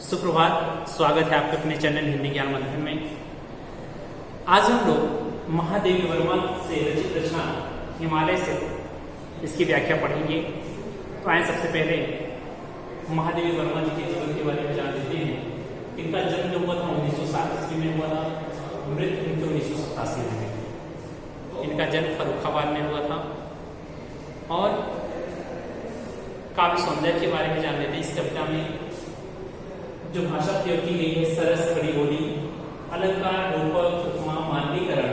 सुप्रभात, स्वागत है आपके अपने चैनल हिंदी ज्ञान मंथन में। आज हम लोग महादेवी वर्मा से रचित रचना हिमालय से इसकी व्याख्या पढ़ेंगे। तो आए सबसे पहले महादेवी वर्मा जी के जीवन के बारे में जान लेते हैं। इनका जन्म जो हुआ था 1907 ईस्वी में हुआ था, मृत्यु इनकी 1987 में हुई। इनका जन्म फर्रुखाबाद में हुआ था। और काव्य सौंदर्य के बारे में जान लेते हैं। इस कविता में जो भाषा प्रयोग की गई है, सरस, खड़ी बोली, अलंकार, रूपक, उपमा, मानवीकरण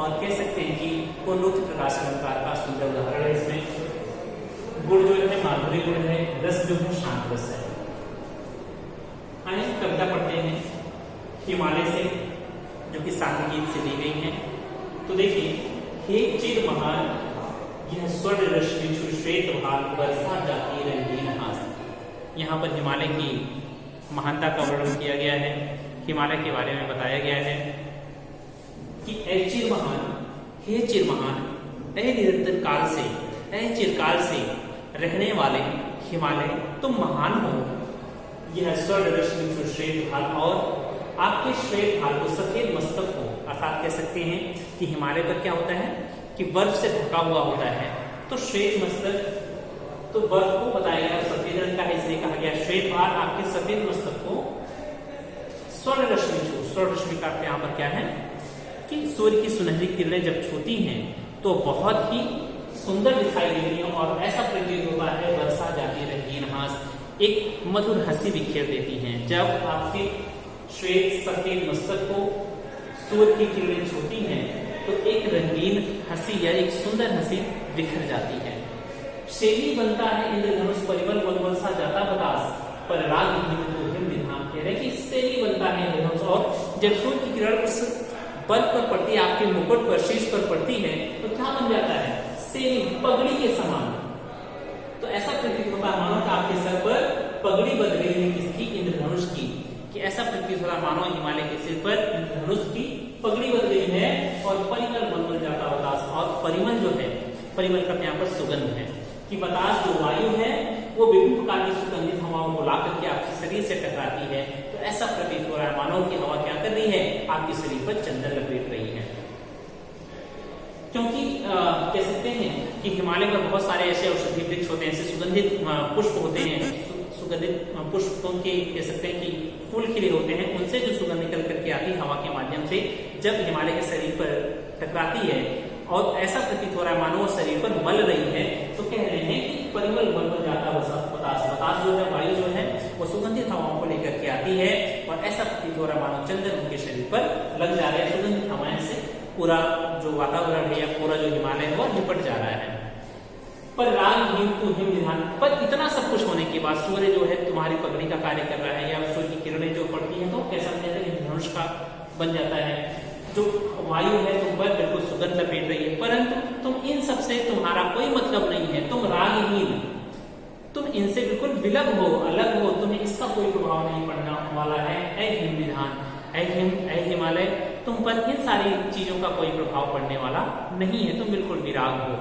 और कह सकते हैं कि पूर्णोक्त प्रकाश अलंकार का सुंदर उदाहरण है। इसमें गुण जो है माधुरी गुण है, रस जो है शांत रस है। आइए कविता पढ़ते हैं हिमालय से, जो कि साहित्य गीत से दी गई है। तो देखिए, हे चिर महान यह स्वर्ण रश्मि श्वेत भाग वर्षा जाती रंगीन हास। यहाँ पर हिमालय की महानता का वर्णन किया गया है, हिमालय के बारे में बताया गया है कि ऐ चिर महान, हे चिर महान, ऐ निरंतर काल से, ऐ चिरकाल से रहने वाले हिमालय, तुम महान हो। यह स्वर्ण रश्मि श्वेत भाग, और आपके श्वेत भाग को सफेद मस्तक हो। अर्थात कह सकते हैं कि हिमालय पर क्या होता है कि बर्फ से ढका हुआ होता है, तो श्वेत मस्तक तो बर्फ को बताया गया सफेद रंग का है, इसलिए कहा गया श्वेत भाग, आपके सफेद मस्तक को स्वर्ण रश्मि छू। स्वर्ण रश्मि का यहाँ पर क्या है कि सूर्य की सुनहरी किरणें जब छूती हैं तो बहुत ही सुंदर दिखाई देती हैं, और ऐसा प्रतीत होता है वर्षा जाती रंगीन हास, एक मधुर हंसी बिखेर देती हैं। जब आपके श्वेत सफेद मस्तक को सूर्य की किरणें छूती हैं तो एक रंगीन हंसी या एक सुंदर हंसी बिखर जाती है। शैली बनता है इंद्रधनुष परिमल मलमल सा जाता बतास, पर राग हिम विधान कह रहे कि शैली बनता है इंद्रधनुष। और जब सूर्य की किरण उस बल पर पड़ती है, आपके मुकुट पर, शीश पर पड़ती है, तो क्या बन जाता है? शैली, पगड़ी के समान। तो ऐसा प्रतीत होता है मानो कि आपके सर पर पगड़ी बन रही है, किसकी? इंद्रधनुष की। कि ऐसा प्रतीत होता है मानो हिमालय के सिर पर इंद्रधनुष की पगड़ी बन रही है, और परिमल मलमल जाता बतास। और परिमल जो है, परिमल का यहाँ पर सुगंध है कि बतास जो वायु है वो विभिन्न प्रकार की सुगंधित हवाओं को लाकर के आपके शरीर से टकराती है। तो ऐसा प्रतीत हो रहा है मानो कि हवा क्या कर रही है, आपके शरीर पर चंदन लपेट रही है। क्योंकि कह सकते हैं कि हिमालय में बहुत सारे ऐसे औषधीय वृक्ष होते हैं, ऐसे सुगंधित पुष्प होते हैं, सुगंधित पुष्पों के कह सकते हैं कि फूल खिले होते हैं, उनसे जो सुगंध निकल करके आती है हवा के माध्यम से, जब हिमालय के शरीर पर टकराती है और ऐसा प्रतीत हो रहा है मानो शरीर पर मल रही है, तो कह रहे हैं कि परिमल मलमल जाता बतास। बतास जो है, वायु जो है, वो सुगंधित हवाओं को लेकर के आती है, और ऐसा प्रतीत हो रहा है मानो चंदन उनके शरीर पर लग जा रहे हैं। सुगंधित हवाएं से पूरा जो वातावरण है या पूरा जो हिमालय है वो निपट जा रहा है। पर राग हिम तू हिम विधान, पर इतना सब कुछ होने के बाद सूर्य जो है तुम्हारी पगड़ी का कार्य कर रहा है, या सूर्य की किरणें जो पड़ती है तो कैसा बन जाता है? धनुष का बन जाता है। जो वायु है तुम पर बिल्कुल सुगंध लपेट रही है, परंतु तुम इन सब से तुम्हारा कोई मतलब नहीं है, तुम रागहीन, तुम इनसे बिल्कुल विलग हो, अलग हो, तुम्हें इसका कोई प्रभाव नहीं पड़ना वाला है। ऐ हिम विधान, ऐ हिमालय, तुम पर इन सारी चीजों का कोई प्रभाव पड़ने वाला नहीं है, तुम बिल्कुल विराग हो।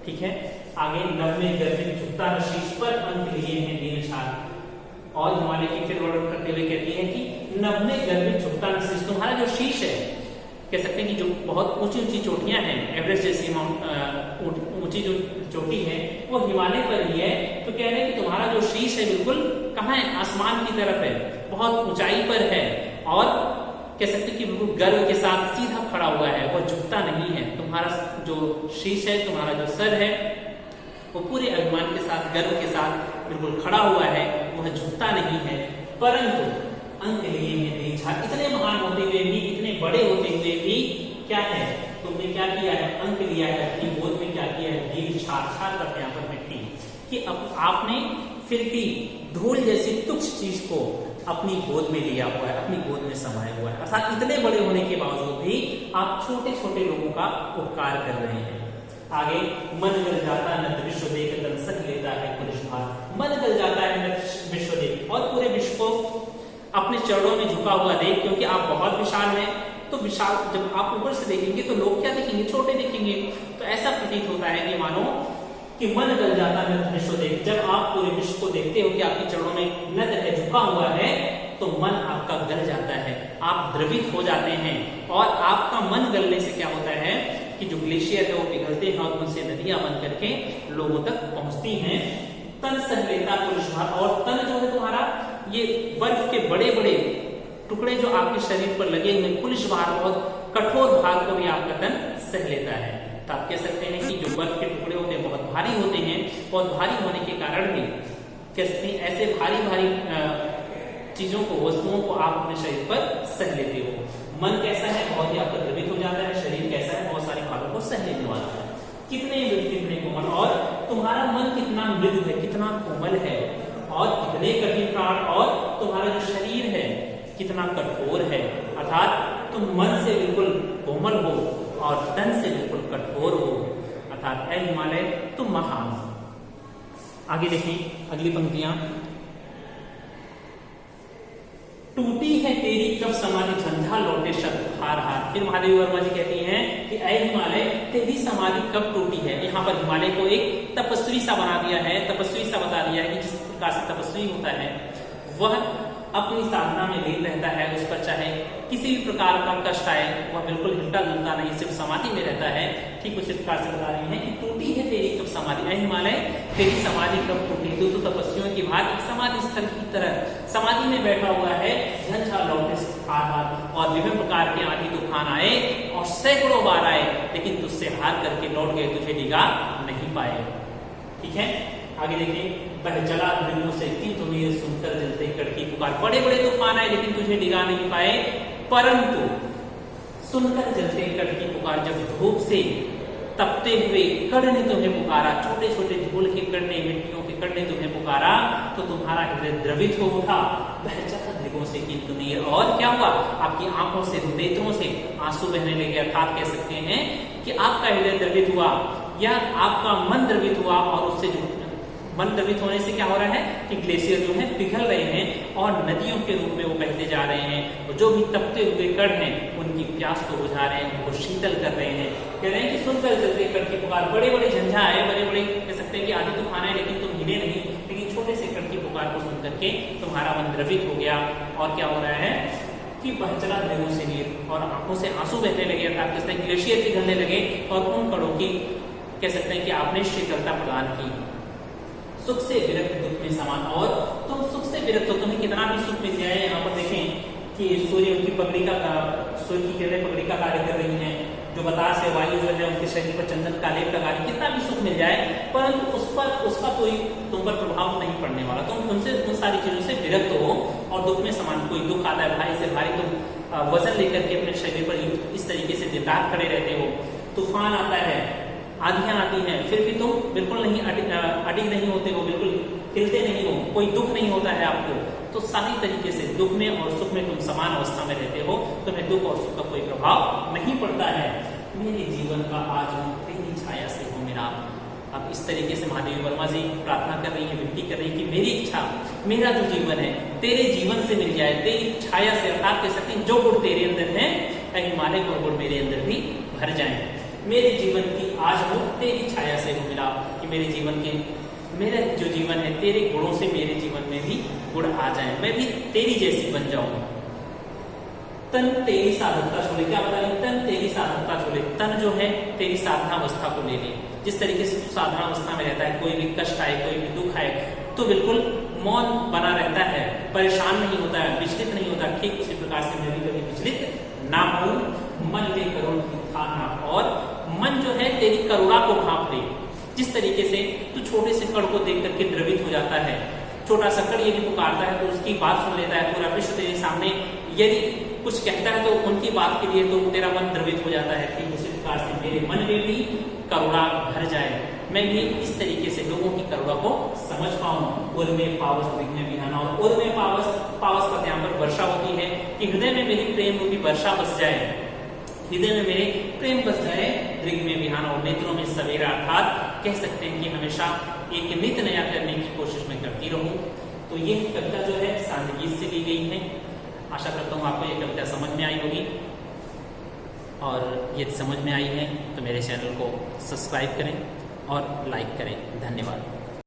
ठीक है, आगे नभ में गर्भित झुकता शीश पर अंक लिए हैं दीन छाल। और हिमालय की फिर वर्णन करते हुए कहती है कि नभ में गर्भित झुकता शीश, तुम्हारा जो शीश है, कह सकते हैं कि जो बहुत ऊंची ऊंची चोटियां हैं, एवरेस्ट जैसी ऊंची जो चोटी है वो हिमालय पर ही है। तो कह रहे हैं कि तुम्हारा जो शीश है बिल्कुल कहाँ है? आसमान की तरफ है, बहुत ऊंचाई पर है, और कह सकते हैं कि बिल्कुल गर्व के साथ सीधा खड़ा हुआ है, वो झुकता नहीं है। तुम्हारा जो शीश है, तुम्हारा जो सर है, वो पूरे अभिमान के साथ, गर्व के साथ बिल्कुल खड़ा हुआ है, वह झुकता नहीं है। परंतु अंक लिए हैं दीन, इतने महान होते हुए भी, इतने बड़े होते हुए भी क्या है, तुमने क्या किया है? अंक लिया है, अपनी गोद में क्या किया है? दीन छार करते यहाँ पर मिट्टी, कि अब आपने फिर भी धूल जैसी तुच्छ चीज को अपनी गोद में लिया हुआ है, अपनी गोद में समाया हुआ है। अर्थात इतने बड़े होने के बावजूद भी आप छोटे छोटे लोगों का उपकार कर रहे हैं। आगे मन गल जाता नत विश्व देख तन सह लेता है पुरुष भार। मन गल जाता है नत विश्व देख, और पूरे विश्व को अपने चरणों में झुका हुआ देख, क्योंकि आप बहुत विशाल हैं। तो विशाल जब आप ऊपर से देखेंगे तो लोग क्या देखेंगे? छोटे देखेंगे। तो ऐसा प्रतीत होता है कि मानो कि मन गल जाता है विश्व देख, जब आप पूरे विश्व को देखते हो कि आपके चरणों में नद है, झुका हुआ है तो मन आपका गल जाता है, आप द्रवित हो जाते हैं। और आपका मन गलने से क्या होता है कि जो ग्लेशियर है वो पिघलते हैं और उनसे नदियां बन करके लोगों तक पहुंचती हैं। तन सह लेता पुरुष भार, और तन जो है तुम्हारा ये बर्फ के बड़े बड़े टुकड़े जो आपके शरीर पर लगे हुए पुरुष भार, बहुत कठोर भार को भी आपका तन सह लेता है। तो आप कह सकते हैं कि जो बर्फ के टुकड़े होते हैं बहुत भारी होते हैं, बहुत भारी होने के कारण भी कह सकते हैं ऐसे भारी भारी चीजों को, वस्तुओं को आप अपने शरीर पर सह लेते हो। मन कैसा है, बहुत ही आपका द्रवित हो जाता है। शरीर कैसा है, बहुत सारे भारों को सह लेने वाला है। कितने कितने कोमल, और तुम्हारा मन कितना मृदु है, कितना कोमल है, और कितने कठिन प्राण, और तुम्हारा जो शरीर है कितना कठोर है। अर्थात तुम मन से बिल्कुल कोमल हो और तन से बिल्कुल कठोर हो। अर्थात ऐ हिमालय तुम महान। आगे देखें अगली पंक्तियां। टूटी है तेरी कब समाधि झंझा लौटे शब्द हार हार। फिर महादेवी वर्मा जी कहती हैं कि ऐ हिमालय तेरी समाधि कब टूटी है। यहाँ पर हिमालय को एक तपस्वी सा बना दिया है, तपस्वी सा बता दिया है कि जिस प्रकार से तपस्वी होता है वह अपनी साधना में लीन रहता है, उस पर चाहे किसी भी प्रकार का कष्ट आए वह बिल्कुल हिलता डुलता नहीं, सिर्फ समाधि में रहता है। ठीक उसी प्रकार से बता रही है कि टूटी है तेरी कब समाधि। ऐ हिमालय तेरी समाधि कब टूटी। तो तपस्वियों की भांति समाधि स्थल की तरह समाधि में बैठा हुआ है, झंझा लौटे हार हार, और विभिन्न प्रकार के आंधी तूफान आए और सैकड़ों बार आए, लेकिन तुझसे हार करके लौट गए, तुझे डिगा नहीं पाए। ठीक है, आगे देखिए। बह चला मृगों से तुम्हें सुनकर जलते कड़की पुकार। बड़े बड़े तूफान आए लेकिन तुझे डिगा नहीं पाए, परंतु सुनकर जलते कड़की पुकार। जब धूप से तपते हुए कण ने तुम्हें पुकारा, छोटे छोटे धूल के कण ने, मिट्टियों के कण ने तुम्हें पुकारा, तो तुम्हारा हृदय द्रवित हो उठा। बह चला मृगों से किंतु नीर, और क्या हुआ, आपकी आंखों से, नेत्रों से आंसू बहने लगे। अर्थात कह सकते हैं कि आपका हृदय द्रवित हुआ या आपका मन द्रवित हुआ, और उससे जो मन द्रवित होने से क्या हो रहा है कि ग्लेशियर जो है पिघल रहे हैं और नदियों के रूप में वो बहते जा रहे हैं। और जो भी तपते हुए कण हैं उनकी प्यास को बुझा रहे हैं, उनको शीतल कर रहे हैं। कह रहे हैं कि सुनकर जलते कण की पुकार। बड़े बड़े झंझा आए, बड़े बड़े कह सकते हैं कि आधी तूफान है लेकिन तुम हिले नहीं, लेकिन छोटे से कण की पुकार को सुन करके तुम्हारा मन द्रवित हो गया। और क्या हो रहा है कि बह चला मृगों से नीर, और आंखों से आंसू बहने लगे। अर्थात कहते हैं ग्लेशियर पिघलने लगे और उन कणों की कह सकते हैं कि आपने शीतलता प्रदान की। सुख से विरक्त दुख में समान, और तुम सुख से विरक्त हो, तुम्हें कितना भी सुख मिल जाए। यहाँ पर देखें कि सूर्य उनकी पगड़ी का, सूर्य की किरणें पगड़ी का कार्य कर रही हैं, जो बतास है, वायु जो है उनके शरीर पर चंदन का लेप लगा रही, कितना भी सुख मिल जाए परंतु उसका कोई तुम पर प्रभाव नहीं पड़ने वाला। तुम उनसे, उन सारी चीजों से विरक्त हो, और दुख में समान। कोई दुख आता है भारी से भारी, तुम वजन लेकर के अपने शरीर पर इस तरीके से निताब खड़े रहते हो। तूफान आता है, आंधियां आती हैं, फिर भी तुम बिल्कुल नहीं अडिग नहीं होते हो, बिल्कुल हिलते नहीं हो, कोई दुख नहीं होता है आपको। तो सारी तरीके से दुख में और सुख में तुम समान अवस्था में रहते हो, तुम्हें दुख और सुख का कोई प्रभाव नहीं पड़ता है। मेरे जीवन का आज मैं तेरी छाया से हो मेरा। अब इस तरीके से महादेवी वर्मा जी प्रार्थना कर रही है, विनती कर रही है कि मेरी इच्छा, मेरा जो जीवन है तेरे जीवन से मिल जाए, तेरी छाया से। अर्थात कह सकते हैं जो गुण तेरे अंदर है, हिमालय को गुण मेरे अंदर भी भर जाए। मेरे जीवन की आज हो तेरी छाया से हो मिला, कि मेरे जीवन के, मेरा जो जीवन है तेरे गुणों से मेरे जीवन में भी गुण आ जाए, मैं भी तेरी जैसी बन जाऊं। तन तेरी साधकता छोड़े, क्या बता रहे, तन तेरी साधकता छोड़े। तन जो है तेरी साधना अवस्था को ले ले। जिस तरीके से तू साधना अवस्था में रहता है, कोई भी कष्ट आए, कोई भी दुख आए, तो बिल्कुल मौन बना रहता है, परेशान नहीं होता है, विचलित नहीं होता। ठीक उसी प्रकार से मैं भी कभी विचलित ना हूं। मन ले करुण की खाना, और मन जो है तेरी करुणा को भांप ले। जिस तरीके से तू छोटे से कण को देख करके द्रवित हो जाता है, छोटा सा कण यदि पुकारता है तो उसकी बात सुन लेता है, पूरा विश्व तेरे सामने यदि कुछ कहता है तो उनकी बात के लिए तो तेरा मन द्रवित हो जाता है। ठीक उसी प्रकार से मेरे मन में भी करुणा भर जाए, मैं भी इस तरीके से लोगों की करुणा को समझ पाऊं। उर में पावस दृग में विहाना, और उर में पावस, पावस का यहाँ पर वर्षा होती है कि हृदय में मेरी प्रेम रूपी वर्षा बस जाए, हृदय में मेरे प्रेम बस जाए। दृग में विहान, और नेत्रों में सवेरा। अर्थात कह सकते हैं कि हमेशा एक नित्य नया करने की कोशिश मैं करती रहूं। तो ये कविता जो है सांदगीत से ली गई है। आशा करता हूँ आपको ये कविता समझ में आई होगी, और यदि समझ में आई है तो मेरे चैनल को सब्सक्राइब करें और लाइक करें। धन्यवाद।